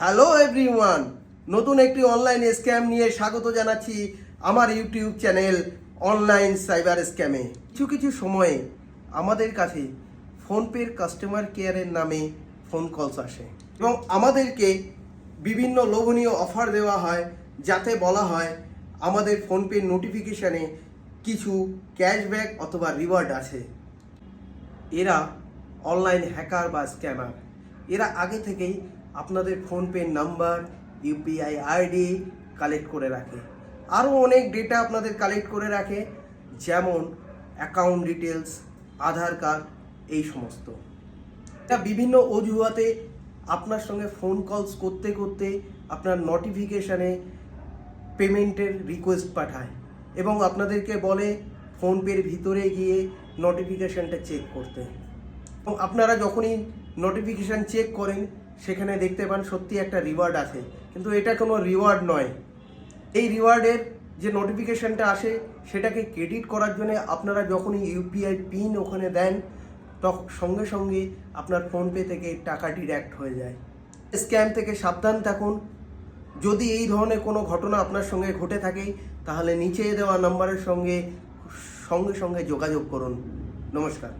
Hello everyone, নতুন একটি online scam নিয়ে স্বাগত জানাচ্ছি আমার ইউটিউব চ্যানেল অনলাইন সাইবার স্ক্যামে। কিছু কিছু সময়ে আমাদের কাছে ফোনপের কাস্টমার কেয়ারের নামে ফোন কলস আসে এবং আমাদেরকে বিভিন্ন লোভনীয় অফার দেওয়া হয়, যাতে বলা হয় আমাদের ফোনপের নোটিফিকেশানে কিছু ক্যাশব্যাক অথবা রিওয়ার্ড আছে। এরা অনলাইন হ্যাকার বা স্ক্যামার। এরা আগে থেকেই আপনাদের PhonePe number, UPI ID collect করে রাখে, আরও অনেক ডেটা আপনাদের কালেক্ট করে রাখে, যেমন অ্যাকাউন্ট ডিটেলস, আধার কার্ড, এই সমস্ত। এটা বিভিন্ন অজুহাতে আপনার সঙ্গে ফোন কলস করতে করতে আপনার নোটিফিকেশানে পেমেন্টের রিকোয়েস্ট পাঠায় এবং আপনাদেরকে বলে ফোনপের ভিতরে গিয়ে নোটিফিকেশানটা চেক করতে। এবং আপনারা যখনই নোটিফিকেশান চেক করেন সেখানে দেখতে পান সত্যি একটা রিওয়ার্ড আছে, কিন্তু এটা কোনো রিওয়ার্ড নয়। এই রিওয়ার্ডের যে নোটিফিকেশানটা আসে সেটাকে ক্রেডিট করার জন্য আপনারা যখনই ইউপিআই পিন ওখানে দেন তখন সঙ্গে সঙ্গে আপনার ফোনপে থেকে টাকা ডিডাক্ট হয়ে যায়। স্ক্যাম থেকে সাবধান থাকুন। যদি এই ধরনের কোনো ঘটনা আপনার সঙ্গে ঘটে থাকে তাহলে নিচে দেওয়া নাম্বারের সঙ্গে সঙ্গে যোগাযোগ করুন। নমস্কার।